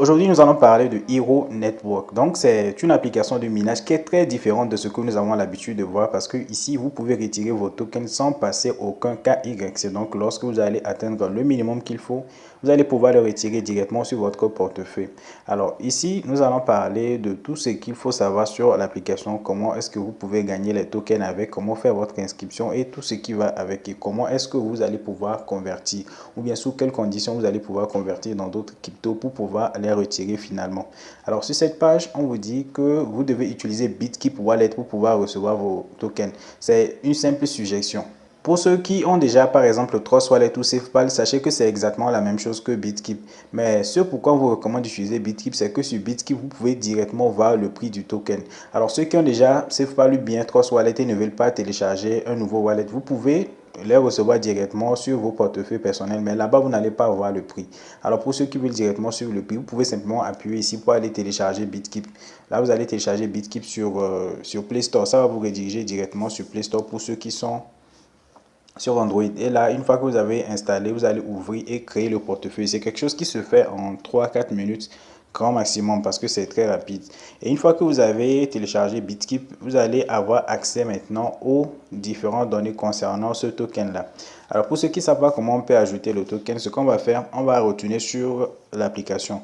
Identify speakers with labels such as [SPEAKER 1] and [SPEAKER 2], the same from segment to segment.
[SPEAKER 1] Aujourd'hui, nous allons parler de Hero Network. Donc, c'est une application de minage qui est très différente de ce que nous avons l'habitude de voir parce que ici, vous pouvez retirer vos tokens sans passer aucun KY. C'est donc lorsque vous allez atteindre le minimum qu'il faut, vous allez pouvoir le retirer directement sur votre portefeuille. Alors ici, nous allons parler de tout ce qu'il faut savoir sur l'application, comment est-ce que vous pouvez gagner les tokens avec, comment faire votre inscription et tout ce qui va avec et comment est-ce que vous allez pouvoir convertir ou bien sous quelles conditions vous allez pouvoir convertir dans d'autres cryptos pour pouvoir les retirer finalement. Alors sur cette page, on vous dit que vous devez utiliser BitKeep Wallet pour pouvoir recevoir vos tokens. C'est une simple suggestion. Pour ceux qui ont déjà par exemple Trust Wallet ou SafePal, sachez que c'est exactement la même chose que BitKeep. Mais ce pourquoi on vous recommande d'utiliser BitKeep, c'est que sur BitKeep, vous pouvez directement voir le prix du token. Alors ceux qui ont déjà SafePal ou bien Trust Wallet et ne veulent pas télécharger un nouveau wallet, vous pouvez les recevoir directement sur vos portefeuilles personnels, mais là-bas, vous n'allez pas voir le prix. Alors, pour ceux qui veulent directement sur le prix, vous pouvez simplement appuyer ici pour aller télécharger BitKeep. Là, vous allez télécharger BitKeep sur Play Store. Ça va vous rediriger directement sur Play Store pour ceux qui sont sur Android. Et là, une fois que vous avez installé, vous allez ouvrir et créer le portefeuille. C'est quelque chose qui se fait en 3-4 minutes grand maximum parce que c'est très rapide. Et une fois que vous avez téléchargé BitKeep, vous allez avoir accès maintenant aux différentes données concernant ce token là. Alors pour ceux qui ne savent pas comment on peut ajouter le token, ce qu'on va faire, on va retourner sur l'application.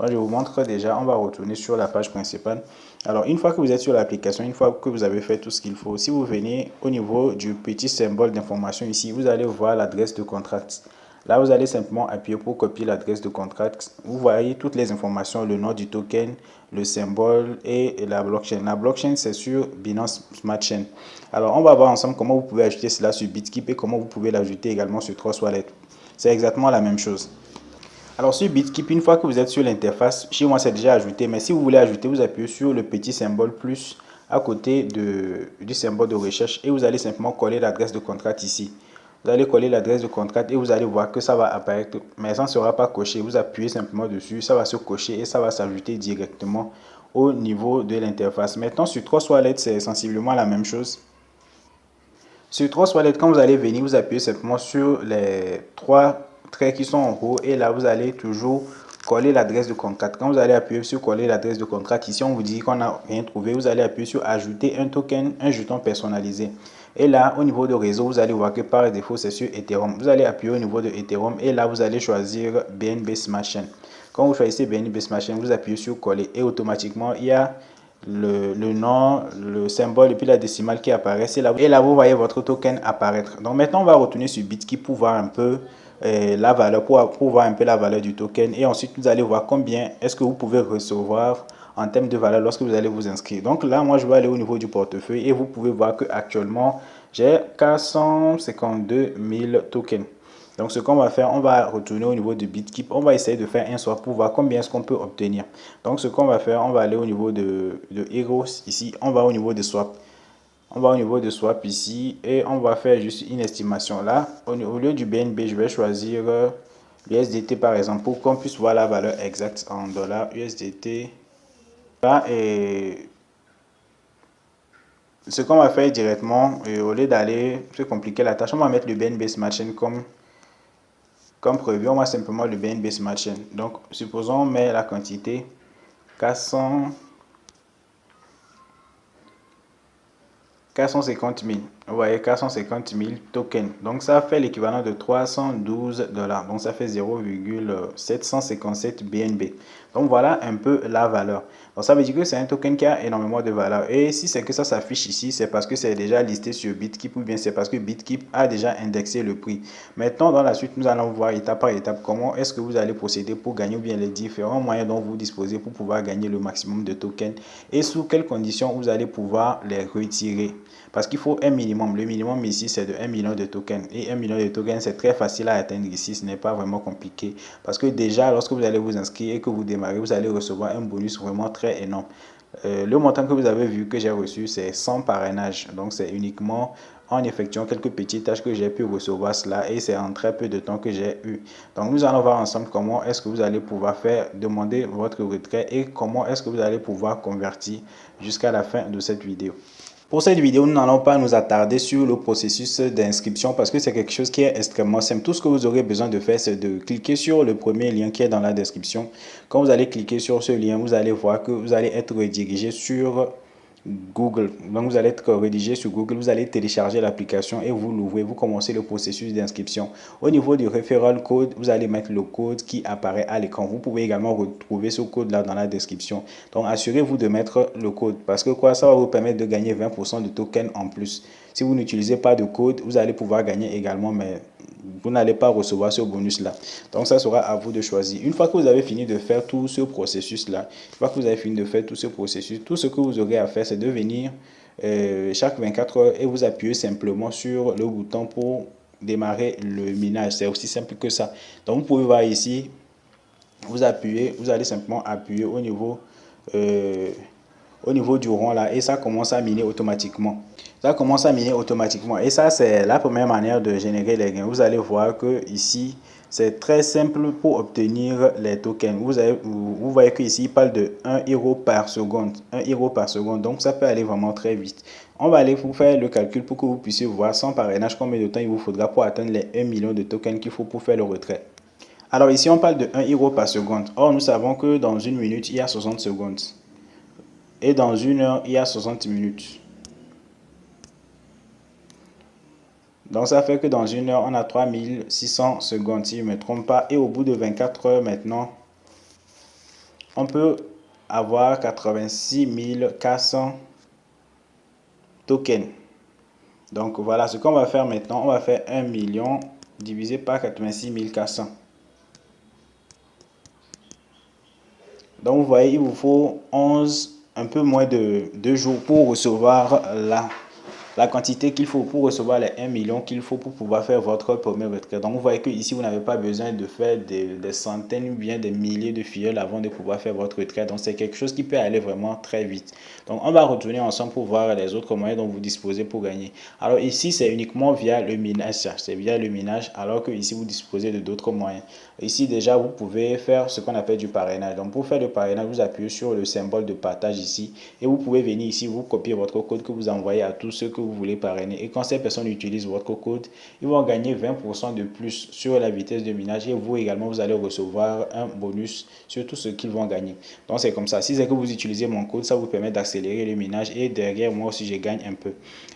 [SPEAKER 1] Je vous montre déjà, on va retourner sur la page principale. Alors, une fois que vous êtes sur l'application, une fois que vous avez fait tout ce qu'il faut, si vous venez au niveau du petit symbole d'information ici, vous allez voir l'adresse de contract. Là, vous allez simplement appuyer pour copier l'adresse de contract. Vous voyez toutes les informations, le nom du token, le symbole et la blockchain. La blockchain, c'est sur Binance Smart Chain. Alors, on va voir ensemble comment vous pouvez ajouter cela sur BitKeep et comment vous pouvez l'ajouter également sur Trust Wallet. C'est exactement la même chose. Alors sur BitKeep, une fois que vous êtes sur l'interface, chez moi c'est déjà ajouté, mais si vous voulez ajouter, vous appuyez sur le petit symbole plus à côté du symbole de recherche et vous allez simplement coller l'adresse de contrat ici. Vous allez coller l'adresse de contrat et vous allez voir que ça va apparaître, mais ça ne sera pas coché. Vous appuyez simplement dessus, ça va se cocher et ça va s'ajouter directement au niveau de l'interface. Maintenant sur Trust Wallet, c'est sensiblement la même chose. Sur Trust Wallet, quand vous allez venir, vous appuyez simplement sur les trois traits qui sont en haut et là, vous allez toujours coller l'adresse de contrat. Quand vous allez appuyer sur coller l'adresse de contrat, ici, on vous dit qu'on n'a rien trouvé. Vous allez appuyer sur ajouter un token, un jeton personnalisé. Et là, au niveau de réseau, vous allez voir que par défaut, c'est sur Ethereum. Vous allez appuyer au niveau de Ethereum et là, vous allez choisir BNB Smart Chain. Quand vous choisissez BNB Smart Chain, vous appuyez sur coller et automatiquement, il y a le nom, le symbole et puis la décimale qui apparaît. Et là, vous voyez votre token apparaître. Donc maintenant, on va retourner sur BitKeep pour voir un peu la valeur, pour voir un peu la valeur du token. Et ensuite, vous allez voir combien est-ce que vous pouvez recevoir en termes de valeur lorsque vous allez vous inscrire. Donc là, moi, je vais aller au niveau du portefeuille et vous pouvez voir que actuellement j'ai 452 000 tokens. Donc, ce qu'on va faire, on va retourner au niveau de BitKeep. On va essayer de faire un swap pour voir combien est-ce qu'on peut obtenir. Donc, ce qu'on va faire, on va aller au niveau de Hero. Ici, on va au niveau de swap. On va au niveau de swap ici et on va faire juste une estimation. Là, au lieu du BNB, je vais choisir l'USDT par exemple pour qu'on puisse voir la valeur exacte en dollars USDT. Là, et ce qu'on va faire directement, au lieu d'aller se compliquer la tâche, on va mettre le BNB Smart Chain comme prévu, on va simplement le BNB Smart Chain. Donc, supposons on met la quantité 450 000. Vous voyez, 450 000 tokens. Donc, ça fait l'équivalent de 312 $. Donc, ça fait 0,757 BNB. Donc, voilà un peu la valeur. Donc, ça veut dire que c'est un token qui a énormément de valeur. Et si c'est que ça s'affiche ici, c'est parce que c'est déjà listé sur BitKeep ou bien c'est parce que BitKeep a déjà indexé le prix. Maintenant, dans la suite, nous allons voir étape par étape comment est-ce que vous allez procéder pour gagner ou bien les différents moyens dont vous disposez pour pouvoir gagner le maximum de tokens et sous quelles conditions vous allez pouvoir les retirer. Parce qu'il faut un minimum. Le minimum ici, c'est de 1 million de tokens. Et 1 million de tokens, c'est très facile à atteindre ici. Ce n'est pas vraiment compliqué. Parce que déjà, lorsque vous allez vous inscrire et que vous démarrez, vous allez recevoir un bonus vraiment très énorme. Le montant que vous avez vu que j'ai reçu, c'est 100 parrainages. Donc, c'est uniquement en effectuant quelques petites tâches que j'ai pu recevoir cela. Et c'est en très peu de temps que j'ai eu. Donc, nous allons voir ensemble comment est-ce que vous allez pouvoir demander votre retrait et comment est-ce que vous allez pouvoir convertir jusqu'à la fin de cette vidéo. Pour cette vidéo, nous n'allons pas nous attarder sur le processus d'inscription parce que c'est quelque chose qui est extrêmement simple. Tout ce que vous aurez besoin de faire, c'est de cliquer sur le premier lien qui est dans la description. Quand vous allez cliquer sur ce lien, vous allez voir que vous allez être redirigé sur Google. Donc, vous allez être redirigé sur Google, vous allez télécharger l'application et vous l'ouvrez, vous commencez le processus d'inscription. Au niveau du referral code, vous allez mettre le code qui apparaît à l'écran. Vous pouvez également retrouver ce code-là dans la description. Donc, assurez-vous de mettre le code parce que quoi, ça va vous permettre de gagner 20% de tokens en plus. Si vous n'utilisez pas de code, vous allez pouvoir gagner également, mais vous n'allez pas recevoir ce bonus-là. Donc, ça sera à vous de choisir. Une fois que vous avez fini de faire tout ce processus-là, tout ce que vous aurez à faire, c'est de venir chaque 24 heures et vous appuyez simplement sur le bouton pour démarrer le minage. C'est aussi simple que ça. Donc, vous pouvez voir ici, vous allez simplement appuyer au niveau du rond là et ça commence à miner automatiquement. Et ça, c'est la première manière de générer les gains. Vous allez voir que ici, c'est très simple pour obtenir les tokens. Vous voyez que ici il parle de 1 euro par seconde. 1 euro par seconde. Donc, ça peut aller vraiment très vite. On va aller vous faire le calcul pour que vous puissiez voir sans parrainage combien de temps il vous faudra pour atteindre les 1 million de tokens qu'il faut pour faire le retrait. Alors ici, on parle de 1 euro par seconde. Or, nous savons que dans une minute, il y a 60 secondes. Et dans une heure, il y a 60 minutes. Donc, ça fait que dans une heure, on a 3600 secondes, si je ne me trompe pas. Et au bout de 24 heures maintenant, on peut avoir 86 400 tokens. Donc, voilà ce qu'on va faire maintenant. On va faire 1 million divisé par 86 400. Donc, vous voyez, il vous faut un peu moins de 2 jours pour recevoir la quantité qu'il faut pour recevoir les 1 million qu'il faut pour pouvoir faire votre premier retrait. Donc, vous voyez que ici vous n'avez pas besoin de faire des centaines ou bien des milliers de filleuls avant de pouvoir faire votre retrait. Donc, c'est quelque chose qui peut aller vraiment très vite. Donc, on va retourner ensemble pour voir les autres moyens dont vous disposez pour gagner. Alors, ici, c'est uniquement via le minage. C'est via le minage, alors que ici, vous disposez de d'autres moyens. Ici, déjà, vous pouvez faire ce qu'on appelle du parrainage. Donc, pour faire le parrainage, vous appuyez sur le symbole de partage ici et vous pouvez venir ici, vous copier votre code que vous envoyez à tous ceux que vous voulez parrainer. Et quand ces personnes utilisent votre code, ils vont gagner 20% de plus sur la vitesse de minage et vous également, vous allez recevoir un bonus sur tout ce qu'ils vont gagner. Donc, c'est comme ça. Si c'est que vous utilisez mon code, ça vous permet d'accélérer le minage et derrière, moi aussi, je gagne un peu.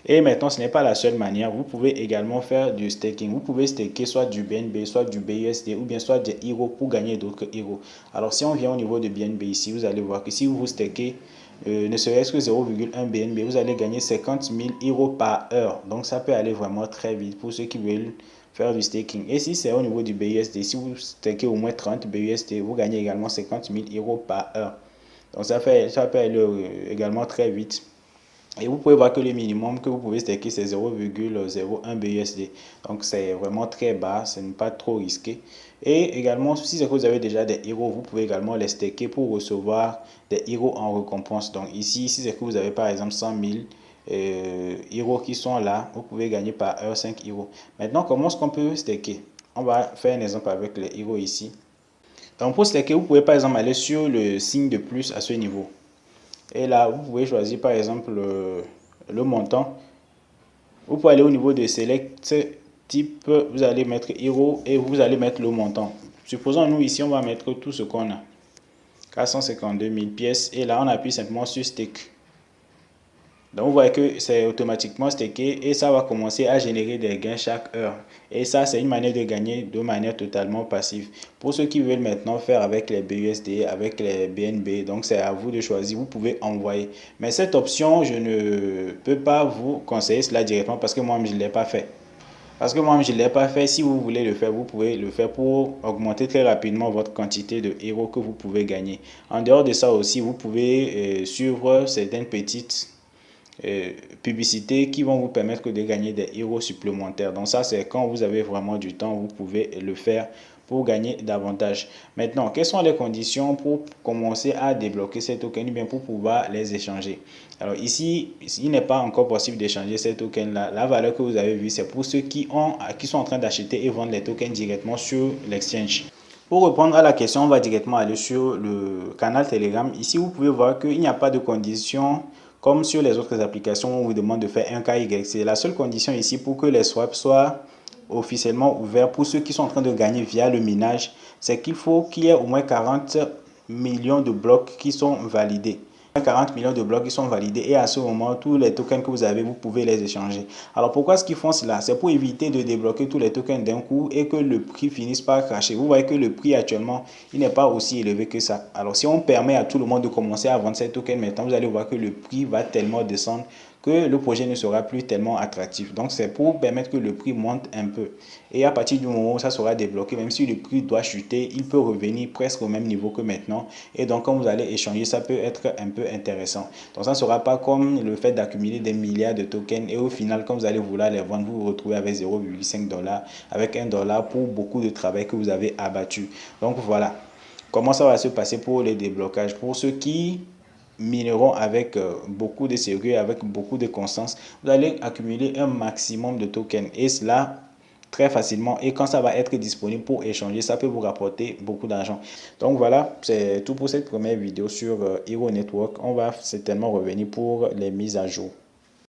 [SPEAKER 1] Et maintenant, ce n'est pas la seule manière. Vous pouvez également faire du staking. Vous pouvez staker soit du BNB, soit du BUSD ou bien soit des euros pour gagner d'autres euros. Alors, si on vient au niveau de BNB ici, vous allez voir que si vous stakez ne serait-ce que 0,1 BNB, vous allez gagner 50 000 euros par heure. Donc, ça peut aller vraiment très vite pour ceux qui veulent faire du staking. Et si c'est au niveau du BUSD, si vous stakez au moins 30 BUSD, vous gagnez également 50 000 euros par heure. Donc, ça peut aller également très vite. Et vous pouvez voir que le minimum que vous pouvez staker, c'est 0,01 BUSD. Donc, c'est vraiment très bas, ce n'est pas trop risqué. Et également, si c'est que vous avez déjà des héros, vous pouvez également les staker pour recevoir des héros en récompense. Donc, ici, si c'est que vous avez par exemple 100 000 héros qui sont là, vous pouvez gagner par heure 5 héros. Maintenant, comment est-ce qu'on peut staker? On va faire un exemple avec les héros ici. Donc, pour staker, vous pouvez par exemple aller sur le signe de plus à ce niveau. Et là, vous pouvez choisir par exemple le montant. Vous pouvez aller au niveau de Select type, vous allez mettre Hero et vous allez mettre le montant. Supposons nous ici, on va mettre tout ce qu'on a. 452 000 pièces. Et là, on appuie simplement sur Stake. Donc, vous voyez que c'est automatiquement stacké et ça va commencer à générer des gains chaque heure. Et ça, c'est une manière de gagner de manière totalement passive. Pour ceux qui veulent maintenant faire avec les BUSD, avec les BNB, donc c'est à vous de choisir. Vous pouvez envoyer. Mais cette option, je ne peux pas vous conseiller cela directement parce que moi-même, je ne l'ai pas fait. Si vous voulez le faire, vous pouvez le faire pour augmenter très rapidement votre quantité de héros que vous pouvez gagner. En dehors de ça aussi, vous pouvez suivre certaines petites publicités qui vont vous permettre de gagner des héros supplémentaires. Donc ça, c'est quand vous avez vraiment du temps, vous pouvez le faire pour gagner davantage. Maintenant, quelles sont les conditions pour commencer à débloquer ces tokens ou bien pour pouvoir les échanger? Alors ici, il n'est pas encore possible d'échanger ces tokens là. La valeur que vous avez vue, c'est pour ceux qui sont en train d'acheter et vendre les tokens directement sur l'exchange. Pour répondre à la question, on va directement aller sur le canal Telegram. Ici, vous pouvez voir qu'il n'y a pas de conditions comme sur les autres applications, on vous demande de faire un KYC. La seule condition ici pour que les swaps soient officiellement ouverts pour ceux qui sont en train de gagner via le minage, c'est qu'il faut qu'il y ait au moins 40 millions de blocs qui sont validés. 40 millions de blocs qui sont validés et à ce moment, tous les tokens que vous avez, vous pouvez les échanger. Alors pourquoi est-ce qu'ils font cela? C'est pour éviter de débloquer tous les tokens d'un coup et que le prix finisse par cracher. Vous voyez que le prix actuellement, il n'est pas aussi élevé que ça. Alors si on permet à tout le monde de commencer à vendre ces tokens maintenant, vous allez voir que le prix va tellement descendre que le projet ne sera plus tellement attractif. Donc c'est pour permettre que le prix monte un peu. Et à partir du moment où ça sera débloqué, même si le prix doit chuter, il peut revenir presque au même niveau que maintenant. Et donc quand vous allez échanger, ça peut être un peu intéressant. Donc ça ne sera pas comme le fait d'accumuler des milliards de tokens et au final, quand vous allez vouloir les vendre, vous vous retrouvez avec 0,5 $, avec $1 pour beaucoup de travail que vous avez abattu. Donc voilà comment ça va se passer pour les déblocages. Pour ceux qui mineront avec beaucoup de sérieux, avec beaucoup de constance, vous allez accumuler un maximum de tokens et cela très facilement, et quand ça va être disponible pour échanger, ça peut vous rapporter beaucoup d'argent. Donc voilà, c'est tout pour cette première vidéo sur Hero Network. On va certainement revenir pour les mises à jour.